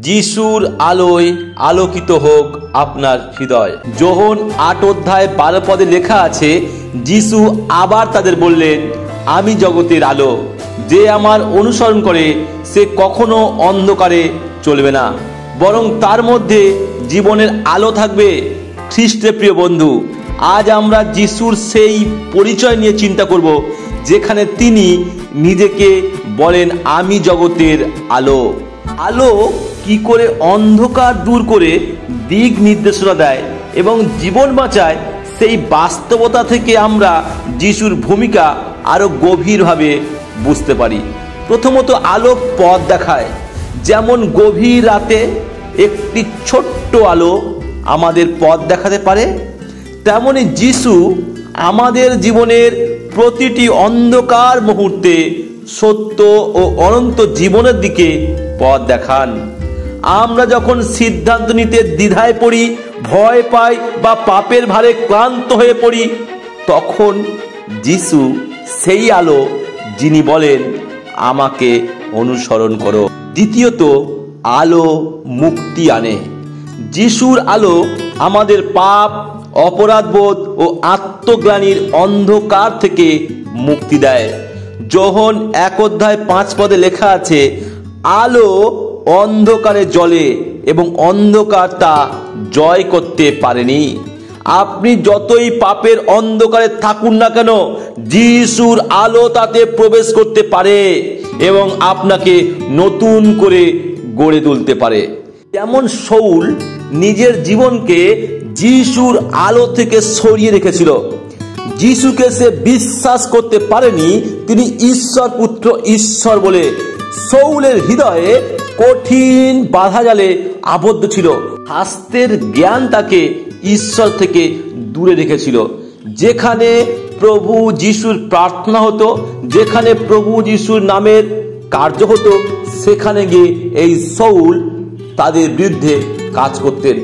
যিশুর আলোয় আলোকিত হোক আপনার হৃদয়। যোহন 8 অধ্যায় 12 পদে লেখা আছে, যিশু আবার তাদের বললেন, আমি জগতের আলো, যে আমার অনুসরণ করে সে কখনো অন্ধকারে চলবে না, বরং তার মধ্যে জীবনের আলো থাকবে। খ্রিস্টে প্রিয় বন্ধু, আজ আমরা যিশুর সেই পরিচয় নিয়ে চিন্তা করব, যেখানে তিনি নিজেকে বলেন, আমি জগতের আলো। আলো কি করে অন্ধকার দূর করে দিক নির্দেশনা দেয় এবং জীবন বাঁচায়, সেই বাস্তবতা থেকে আমরা যিশুর ভূমিকা আরো গভীরভাবে বুঝতে পারি। প্রথমত, আলো পথ দেখায়। যেমন গভীর রাতে একটি ছোট্ট আলো আমাদের পথ দেখাতে পারে, তেমনি যিশু আমাদের জীবনের প্রতিটি অন্ধকার মুহূর্তে সত্য ও অনন্ত জীবনের দিকে পথ দেখান। আমরা যখন সিদ্ধান্ত নিতে দ্বিধায় পড়ি, ভয় পাই বা পাপের ভারে ক্লান্ত হয়ে পড়ি, তখন যিশু সেই আলো যিনি বলেন, আমাকে অনুসরণ করো। দ্বিতীয়ত, আলো মুক্তি আনে। যিশুর আলো আমাদের পাপ, অপরাধবোধ ও আত্মগ্লানির অন্ধকার থেকে মুক্তি দেয়। যোহন 1 অধ্যায় 5 পদে লেখা আছে, আলো অন্ধকারে জ্বলে এবং অন্ধকার তা জয় করতে পারেনি। আপনি যতই পাপের অন্ধকারে থাকুন না কেন, যিশুর আলো তাতে প্রবেশ করতে পারে এবং আপনাকে নতুন করে গড়ে তুলতে পারে। যেমন শাউল নিজের জীবনকে যিশুর আলো থেকে সরিয়ে রেখেছিল। যিশুকে সে বিশ্বাস করতে পারেনি তিনি ঈশ্বর পুত্র, ঈশ্বর বলে। শাউলের হৃদয়ে কঠিন বাধা জালে আবদ্ধ ছিল। শাস্ত্রের জ্ঞান তাকে ঈশ্বর থেকে দূরে রেখেছিল। যেখানে প্রভু যিশুর প্রার্থনা হতো, যেখানে প্রভু যিশুর নামের কার্য হতো, সেখানে গিয়ে এই শাউল তাদের বিরুদ্ধে কাজ করতেন।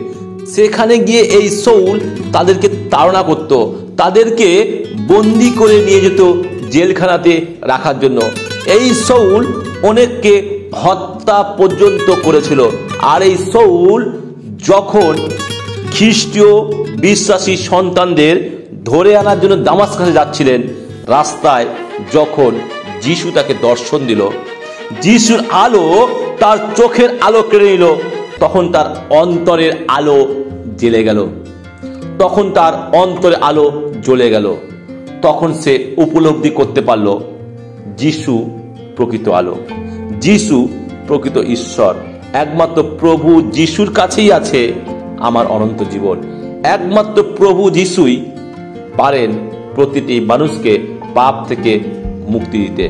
সেখানে গিয়ে এই শাউল তাদেরকে তাড়না করত, তাদেরকে বন্দি করে নিয়ে যেত জেলখানাতে রাখার জন্য। এই শাউল অনেককে হত্যা পর্যন্ত করেছিল। আর এই শাউল যখন খ্রিস্টীয় বিশ্বাসী সন্তানদের ধরে আনার জন্য দামাস্কাসে যাচ্ছিলেন, রাস্তায় যখন যিশু তাকে দর্শন দিল, যিশুর আলো তার চোখের আলো কেড়ে নিল, তখন তার অন্তরের আলো জ্বলে গেল, তখন তার অন্তরের আলো জ্বলে গেল। তখন সে উপলব্ধি করতে পারল, যিশু প্রকৃত আলো, যিশু প্রকৃত ঈশ্বর। একমাত্র প্রভু যিশুর কাছেই আছে আমার অনন্ত জীবন। একমাত্র প্রভু যিশুই পারেন প্রতিটি মানুষকে পাপ থেকে মুক্তি দিতে।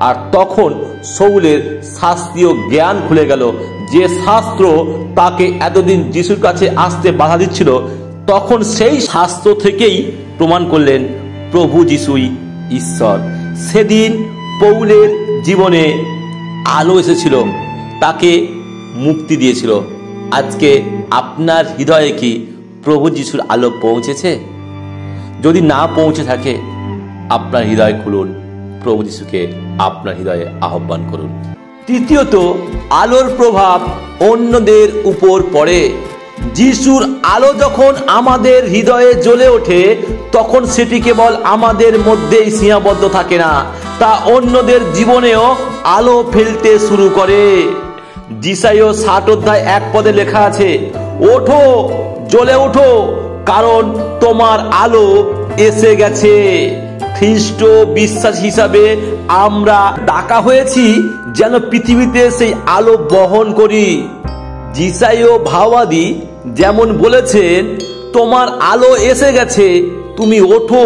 আর তখন শাউলের শাস্ত্রীয় জ্ঞান খুলে গেল। যে শাস্ত্র তাকে এতদিন যিশুর কাছে আসতে বাধা দিচ্ছিল, তখন সেই শাস্ত্র থেকেই প্রমাণ করলেন প্রভু যিশুই ঈশ্বর। সেদিন পৌলের জীবনে আলো এসেছিল, তাকে মুক্তি দিয়েছিল। আজকে আপনার হৃদয়ে কি প্রভু যিশুর আলো পৌঁছেছে? যদি না পৌঁছে থাকে, আপনার হৃদয় খুলুন, প্রভু যিশুকে আপনার হৃদয়ে আহ্বান করুন। তৃতীয়ত, আলোর প্রভাব অন্যদের উপর পড়ে। যিশুর আলো যখন আমাদের হৃদয়ে জ্বলে ওঠে, তখন সেটি কেবল আমাদের মধ্যেই সীমাবদ্ধ থাকে না, তা অন্যদের জীবনেও আলো ফেলতে শুরু করে। যিশাইয় 60 অধ্যায় 1 পদে লেখা আছে, ওঠো, জ্বলে ওঠো, কারণ তোমার আলো এসে গেছে। খ্রিস্ট বিশ্বাস হিসাবে আমরা ডাকা হয়েছি যেন পৃথিবীতে সেই আলো বহন করি। যিশাইয় ভাওবাদী যেমন বলেছেন, তোমার আলো এসে গেছে, তুমি ওঠো।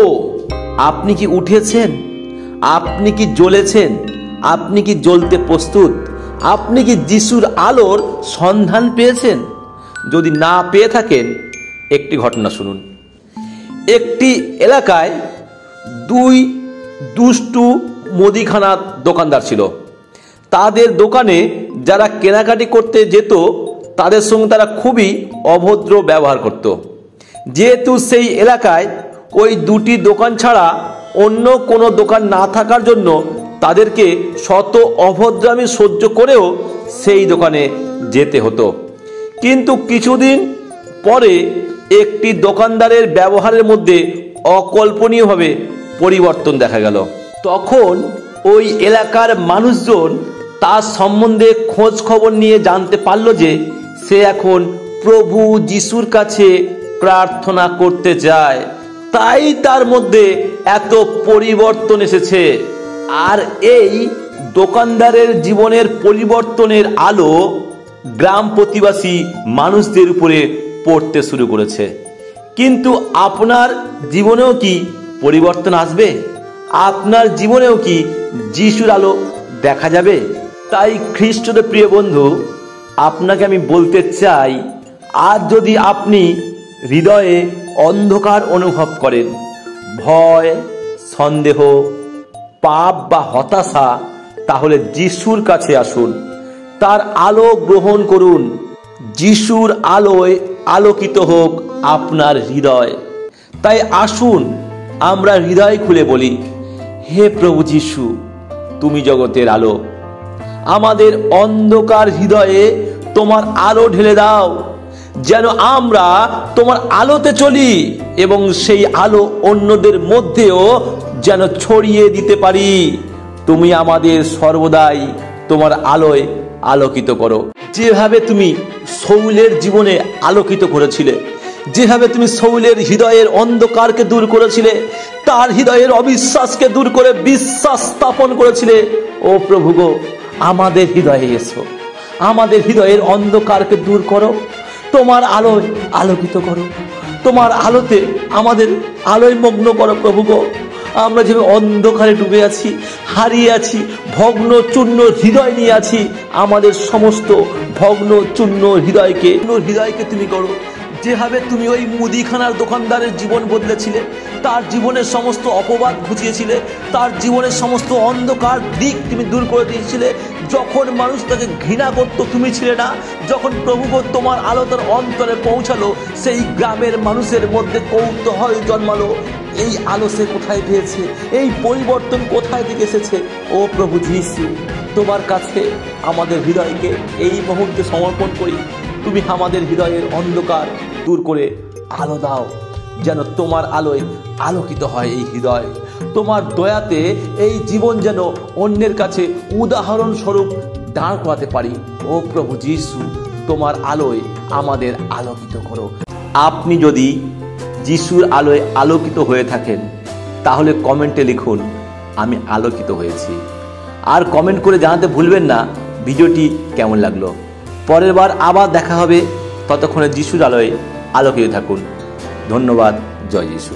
আপনি কি উঠেছেন? আপনি কি জ্বলেছেন? আপনি কি জ্বলতে প্রস্তুত? আপনি কি যিশুর আলোর সন্ধান পেয়েছেন? যদি না পেয়ে থাকেন, একটি ঘটনা শুনুন। একটি এলাকায় 2 দুষ্টু মুদিখানার দোকানদার ছিল। তাদের দোকানে যারা কেনাকাটি করতে যেত, তাদের সঙ্গে তারা খুবই অভদ্র ব্যবহার করত। যেহেতু সেই এলাকায় ওই 2টি দোকান ছাড়া অন্য কোনো দোকান না থাকার জন্য তাদেরকে শত অভদ্রামি সহ্য করেও সেই দোকানে যেতে হতো। কিন্তু কিছুদিন পরে একটি দোকানদারের ব্যবহারের মধ্যে অকল্পনীয়ভাবে পরিবর্তন দেখা গেল। তখন ওই এলাকার মানুষজন তার সম্বন্ধে খোঁজ খবর নিয়ে জানতে পারল যে সে এখন প্রভু যিশুর কাছে প্রার্থনা করতে যায়, তাই তার মধ্যে এত পরিবর্তন এসেছে। আর এই দোকানদারের জীবনের পরিবর্তনের আলো গ্রাম প্রতিবাসী মানুষদের উপরে পড়তে শুরু করেছে। কিন্তু আপনার জীবনেও কি পরিবর্তন আসবে? আপনার জীবনেও কি যিশুর আলো দেখা যাবে? তাই খ্রিস্টতে প্রিয় বন্ধু, আপনাকে আমি বলতে চাই, আজ যদি আপনি হৃদয়ে অন্ধকার অনুভব করেন, ভয়, সন্দেহ, পাপ বা হতাশা, তাহলে যিশুর কাছে আসুন, তার আলো গ্রহণ করুন। যিশুর আলোয় আলোকিত হোক আপনার হৃদয়। তাই আসুন আমরা হৃদয় খুলে বলি, হে প্রভু যিশু, তুমি জগতের আলো, আমাদের অন্ধকার হৃদয়ে তোমার আলো ঢেলে দাও, যেন আমরা তোমার আলোতে চলি এবং সেই আলো অন্যদের মধ্যেও যেন ছড়িয়ে দিতে পারি। তুমি আমাদের সর্বদাই তোমার আলোয় আলোকিত করো। যেভাবে তুমি শৌলের জীবনে আলোকিত করেছিলে, যেভাবে তুমি শৌলের হৃদয়ের অন্ধকারকে দূর করেছিলে, তার হৃদয়ের অবিশ্বাসকে দূর করে বিশ্বাস স্থাপন করেছিলে, ও প্রভু গো, আমাদের হৃদয়ে এসো, আমাদের হৃদয়ের অন্ধকারকে দূর করো, তোমার আলোয় আলোকিত করো, তোমার আলোতে আমাদের আলোয় মগ্ন করো প্রভু গো। আমরা যেভাবে অন্ধকারে ডুবে আছি, হারিয়ে আছি, ভগ্ন চূর্ণ হৃদয় নিয়ে আছি, আমাদের সমস্ত ভগ্ন চূর্ণ হৃদয়কে তুমি করো। যেভাবে তুমি ওই মুদিখানার দোকানদারের জীবন বদলেছিলে, তার জীবনের সমস্ত অপবাদ ঘুচিয়েছিলে, তার জীবনের সমস্ত অন্ধকার দিক তুমি দূর করে দিয়েছিলে। যখন মানুষ তাকে ঘৃণা করত, তুমি ছিলে না। যখন প্রভু তোমার আলো তার অন্তরে পৌঁছালো, সেই গ্রামের মানুষের মধ্যে কৌতূহল জন্মালো, এই আলো সে কোথায় পেয়েছে, এই পরিবর্তন কোথায় থেকে এসেছে। ও প্রভু যিশু, তোমার কাছে আমাদের হৃদয়কে এই মুহূর্তে সমর্পণ করি। তুমি আমাদের হৃদয়ের অন্ধকার দূর করে আলো দাও, যেন তোমার আলোয় আলোকিত হয় এই হৃদয়। তোমার দয়াতে এই জীবন যেন অন্যের কাছে উদাহরণস্বরূপ দাঁড় করাতে পারি। ও প্রভু যিশু, তোমার আলোয় আমাদের আলোকিত করো। আপনি যদি যিশুর আলোয় আলোকিত হয়ে থাকেন, তাহলে কমেন্টে লিখুন, আমি আলোকিত হয়েছি। আর কমেন্ট করে জানাতে ভুলবেন না ভিডিওটি কেমন লাগলো। পরের বার আবার দেখা হবে, ততক্ষণে যিশুর আলোয় আলোকিত থাকুন। ধন্যবাদ। জয় যিশু।